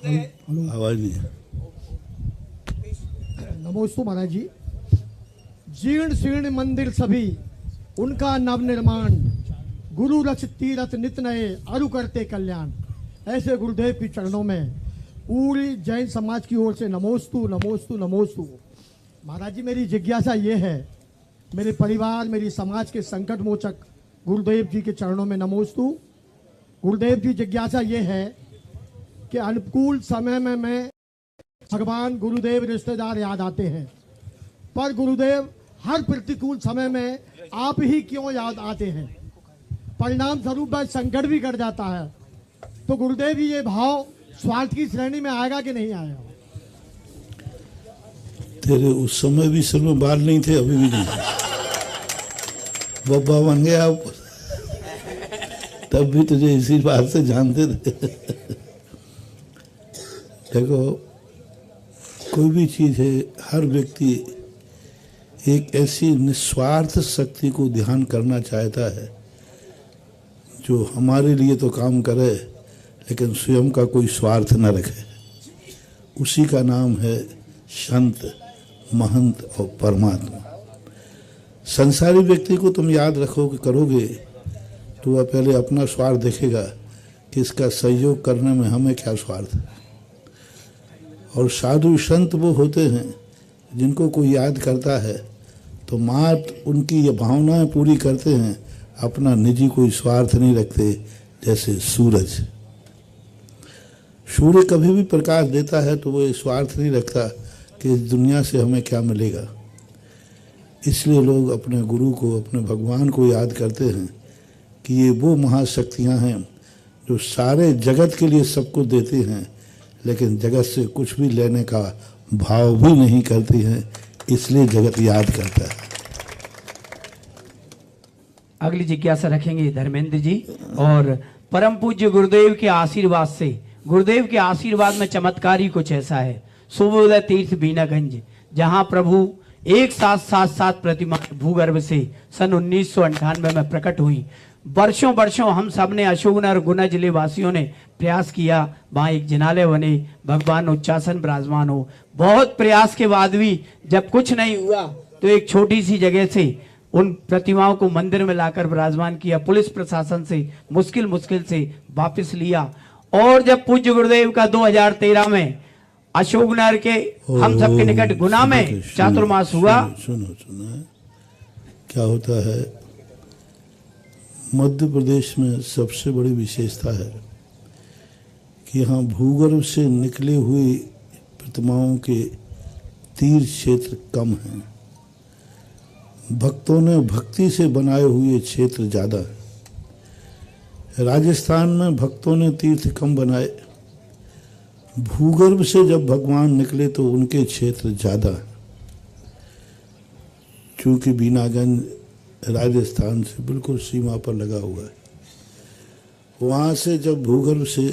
आवाज नहीं है। नमोस्तु महाराज जी। जीर्ण शीर्ण मंदिर सभी उनका नव निर्माण, गुरु रक्ष तीरथ नित नए अरु करते कल्याण। ऐसे गुरुदेव के चरणों में पूरी जैन समाज की ओर से नमोस्तु नमोस्तु नमोस्तु। महाराज जी, मेरी जिज्ञासा ये है, मेरे परिवार मेरी समाज के संकट मोचक गुरुदेव जी के चरणों में नमोस्तु। गुरुदेव जी, जिज्ञासा ये है कि अनुकूल समय में मैं भगवान गुरुदेव रिश्तेदार याद आते हैं, पर गुरुदेव हर प्रतिकूल समय में आप ही क्यों याद आते हैं? परिणाम स्वरूप वह संकट भी कर जाता है। तो गुरुदेव जी, ये भाव स्वार्थ की श्रेणी में आएगा कि नहीं आएगा? तेरे उस समय भी सिर में बाल नहीं थे, अभी भी नहीं। बब्बा बन गया अब, तब भी तुझे इसी बात से जानते थे। देखो, कोई भी चीज है, हर व्यक्ति एक ऐसी निस्वार्थ शक्ति को ध्यान करना चाहता है जो हमारे लिए तो काम करे लेकिन स्वयं का कोई स्वार्थ न रखे। उसी का नाम है संत, महंत और परमात्मा। संसारी व्यक्ति को तुम याद रखोगे, करोगे तो वह पहले अपना स्वार्थ देखेगा कि इसका सहयोग करने में हमें क्या स्वार्थ है। और साधु संत वो होते हैं जिनको कोई याद करता है तो मात्र उनकी ये भावनाएं पूरी करते हैं, अपना निजी कोई स्वार्थ नहीं रखते। जैसे सूरज, सूर्य कभी भी प्रकाश देता है तो वो स्वार्थ नहीं रखता कि इस दुनिया से हमें क्या मिलेगा। इसलिए लोग अपने गुरु को, अपने भगवान को याद करते हैं कि ये वो महाशक्तियाँ हैं जो सारे जगत के लिए सब कुछ देती हैं लेकिन जगत से कुछ भी लेने का भाव भी नहीं करती हैं, इसलिए जगत याद करता है। अगली जिज्ञासा रखेंगे धर्मेंद्र जी। और परम पूज्य गुरुदेव के आशीर्वाद से, गुरुदेव के आशीर्वाद में चमत्कार ही कुछ ऐसा है। सुबोधय तीर्थ बीनागंज, जहां प्रभु एक साथ 7 प्रतिमा भूगर्भ से सन 1998 में प्रकट हुई। वर्षों वर्षों हम सब ने, अशोकनगर गुना जिले वासियों ने प्रयास किया, वहां एक जिनालय बने, भगवान उच्चासन विराजमान हो। बहुत प्रयास के बाद भी जब कुछ नहीं हुआ तो एक छोटी सी जगह से उन प्रतिमाओं को मंदिर में लाकर विराजमान किया। पुलिस प्रशासन से मुश्किल से वापस लिया। और जब पूज्य गुरुदेव का 2013 में अशोकनगर के हम सबके निकट गुना में चातुर्मास हुआ। सुनो, क्या होता है, मध्य प्रदेश में सबसे बड़ी विशेषता है कि यहाँ भूगर्भ से निकले हुए प्रतिमाओं के तीर्थ क्षेत्र कम हैं। भक्तों ने भक्ति से बनाए हुए क्षेत्र ज़्यादा है। राजस्थान में भक्तों ने तीर्थ कम बनाए, भूगर्भ से जब भगवान निकले तो उनके क्षेत्र ज़्यादा है। चूँकि बीनागंज राजस्थान से बिल्कुल सीमा पर लगा हुआ है, वहाँ से जब भूगर्भ से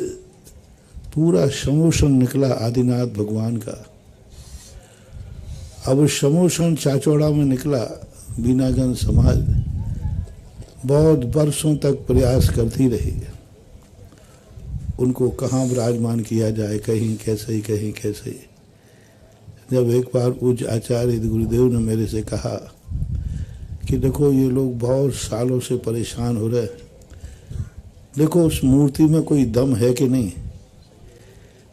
पूरा समोसन निकला आदिनाथ भगवान का, अब समोसन चाचौड़ा में निकला। बीनागंज समाज बहुत वर्षों तक प्रयास करती रही उनको कहाँ विराजमान किया जाए, कहीं कैसे ही कहीं कैसे ही। जब एक बार पूज्य आचार्य गुरुदेव ने मेरे से कहा कि देखो, ये लोग बहुत सालों से परेशान हो रहे हैं, देखो उस मूर्ति में कोई दम है कि नहीं,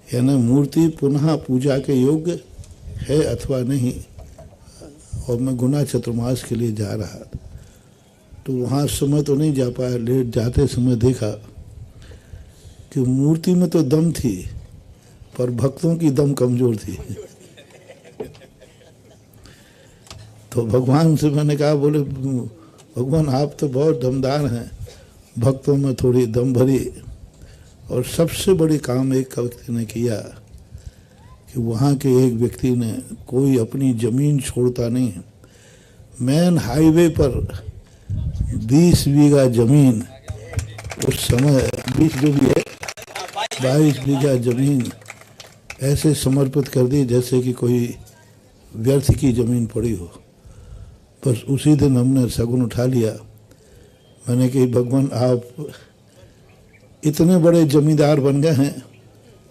यानी मूर्ति पुनः पूजा के योग्य है अथवा नहीं। और मैं गुना चतुर्मास के लिए जा रहा था तो वहाँ समय तो नहीं जा पाया, लेट जाते समय देखा कि मूर्ति में तो दम थी पर भक्तों की दम कमजोर थी। तो भगवान से मैंने कहा, बोले भगवान आप तो बहुत दमदार हैं, भक्तों में थोड़ी दम भरी। और सबसे बड़ी काम एक व्यक्ति ने किया कि वहाँ के एक व्यक्ति ने, कोई अपनी ज़मीन छोड़ता नहीं है, मेन हाईवे पर 20 बीघा ज़मीन, उस समय 20 जो भी है 22 बीघा ज़मीन ऐसे समर्पित कर दी जैसे कि कोई व्यर्थ की ज़मीन पड़ी हो। बस उसी दिन हमने शगुन उठा लिया। मैंने कहा भगवान आप इतने बड़े जमींदार बन गए हैं,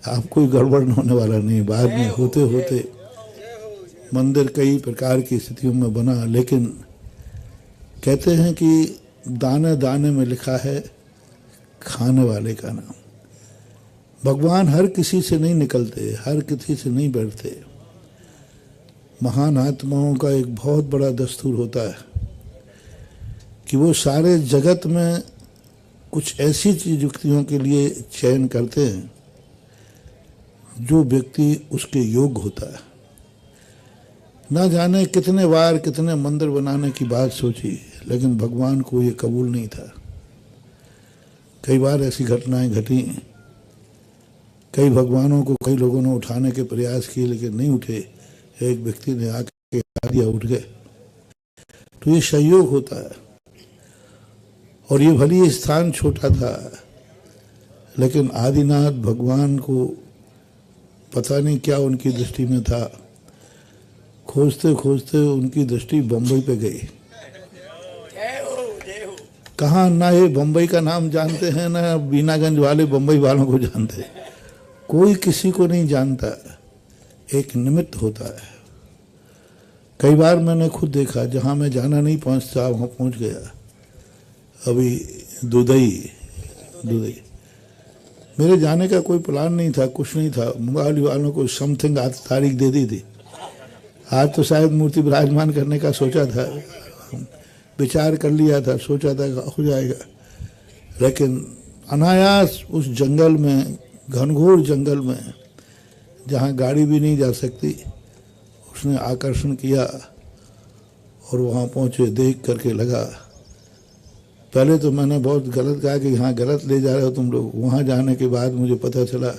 अब कोई गड़बड़ होने वाला नहीं। बाद में होते होते मंदिर कई प्रकार की स्थितियों में बना, लेकिन कहते हैं कि दाने दाने में लिखा है खाने वाले का नाम। भगवान हर किसी से नहीं निकलते, हर किसी से नहीं बैठते। महान आत्माओं का एक बहुत बड़ा दस्तूर होता है कि वो सारे जगत में कुछ ऐसी चीज युक्तियों के लिए चयन करते हैं जो व्यक्ति उसके योग्य होता है। ना जाने कितने बार कितने मंदिर बनाने की बात सोची, लेकिन भगवान को ये कबूल नहीं था। कई बार ऐसी घटनाएं घटी, कई भगवानों को कई लोगों ने उठाने के प्रयास किए लेकिन नहीं उठे। एक व्यक्ति ने आके उठा दिया, उठ गए। तो ये संयोग होता है। और ये भली ये स्थान छोटा था, लेकिन आदिनाथ भगवान को पता नहीं क्या उनकी दृष्टि में था। खोजते खोजते उनकी दृष्टि बम्बई पे गई। कहाँ ना ये बम्बई का नाम जानते हैं, ना बीनागंज वाले बम्बई वालों को जानते हैं। कोई किसी को नहीं जानता, एक निमित्त होता है। कई बार मैंने खुद देखा, जहाँ मैं जाना नहीं पहुँचता वहाँ पहुँच गया। अभी दुदई मेरे जाने का कोई प्लान नहीं था, कुछ नहीं था। मुंगावली वालों को समथिंग आज तारीख दे दी थी। आज तो शायद मूर्ति विराजमान करने का सोचा था, विचार कर लिया था, सोचा था हो जाएगा। लेकिन अनायास उस जंगल में, घनघोर जंगल में, जहाँ गाड़ी भी नहीं जा सकती, उसने आकर्षण किया और वहाँ पहुँचे। देख करके लगा, पहले तो मैंने बहुत गलत कहा कि हाँ गलत ले जा रहे हो तुम लोग। वहाँ जाने के बाद मुझे पता चला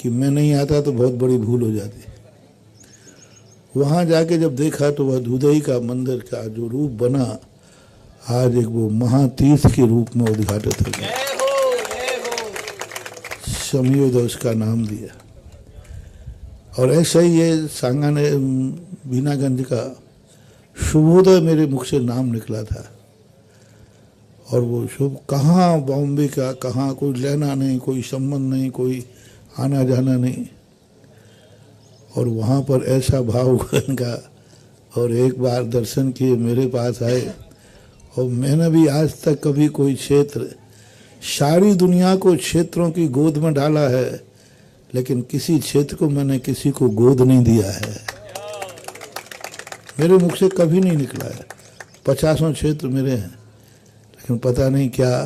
कि मैं नहीं आता तो बहुत बड़ी भूल हो जाती। वहाँ जाके जब देखा तो वह दुदई का मंदिर का जो रूप बना, आज एक वो महातीर्थ के रूप में उद्घाटित हो गया। शमयोदय उसका नाम दिया। और ऐसा ही ये सांगाने बीनागंज का शुभोदय मेरे मुख से नाम निकला था। और वो शुभ कहाँ बॉम्बे का, कहाँ कोई लेना नहीं, कोई संबंध नहीं, कोई आना जाना नहीं। और वहाँ पर ऐसा भाव हुआ इनका। और एक बार दर्शन किए, मेरे पास आए। और मैंने भी आज तक कभी कोई क्षेत्र, सारी दुनिया को क्षेत्रों की गोद में डाला है, लेकिन किसी क्षेत्र को मैंने किसी को गोद नहीं दिया है। मेरे मुख से कभी नहीं निकला है। 50 क्षेत्र मेरे हैं, लेकिन पता नहीं क्या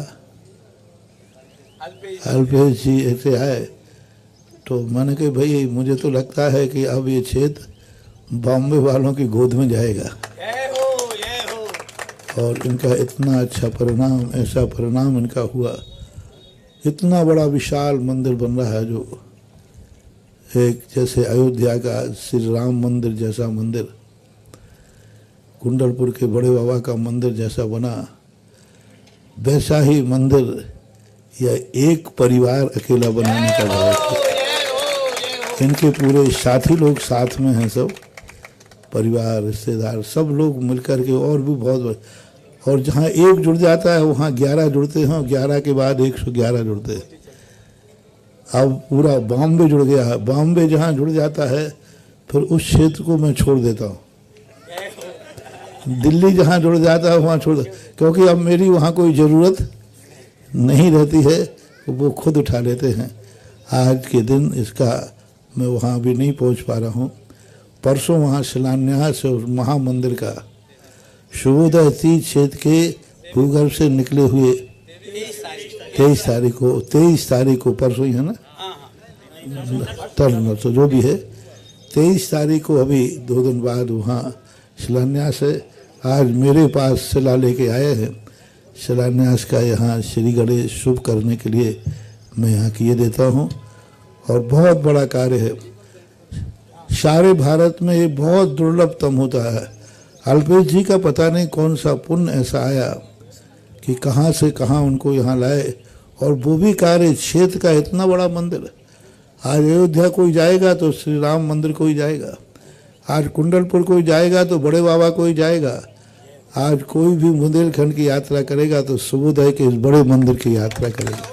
अल्पेश जी ऐसे आए। तो मैंने कहा भाई मुझे तो लगता है कि अब ये क्षेत्र बॉम्बे वालों की गोद में जाएगा। और इनका इतना अच्छा परिणाम, ऐसा परिणाम इनका हुआ। इतना बड़ा विशाल मंदिर बन रहा है, जो एक जैसे अयोध्या का श्री राम मंदिर जैसा मंदिर, कुंडलपुर के बड़े बाबा का मंदिर जैसा बना, वैसा ही मंदिर या एक परिवार अकेला बनाने का भाव। इनके पूरे साथी लोग साथ में हैं, सब परिवार रिश्तेदार सब लोग मिलकर के, और भी बहुत। और जहाँ एक जुड़ जाता है वहाँ 11 जुड़ते हैं, 11 के बाद 111 जुड़ते हैं। अब पूरा बॉम्बे जुड़ गया है। बॉम्बे जहाँ जुड़ जाता है फिर उस क्षेत्र को मैं छोड़ देता हूँ। दिल्ली जहाँ जुड़ जाता है वहाँ छोड़, क्योंकि अब मेरी वहाँ कोई ज़रूरत नहीं रहती है, वो खुद उठा लेते हैं। आज के दिन इसका मैं वहाँ भी नहीं पहुँच पा रहा हूँ। परसों वहाँ शिलान्यास है उस महामंदिर का। शुभोदय तीर्थ क्षेत्र के भूगर्भ से निकले हुए 23 तारीख को परसों ही है ना, तो जो भी है 23 तारीख को, अभी 2 दिन बाद वहाँ शिलान्यास है। आज मेरे पास शिला लेके आए हैं। शिलान्यास का यहाँ श्री गणेश शुभ करने के लिए मैं यहाँ किए देता हूँ। और बहुत बड़ा कार्य है। सारे भारत में ये बहुत दुर्लभतम होता है। अल्पेश जी का पता नहीं कौन सा पुण्य ऐसा आया कि कहाँ से कहाँ उनको यहाँ लाए। और वो भी कार्य क्षेत्र का इतना बड़ा मंदिर। आज अयोध्या कोई जाएगा तो श्री राम मंदिर कोई जाएगा, आज कुंडलपुर कोई जाएगा तो बड़े बाबा कोई जाएगा, आज कोई भी बुंदेलखंड की यात्रा करेगा तो शुभोदय के इस बड़े मंदिर की यात्रा करेगा।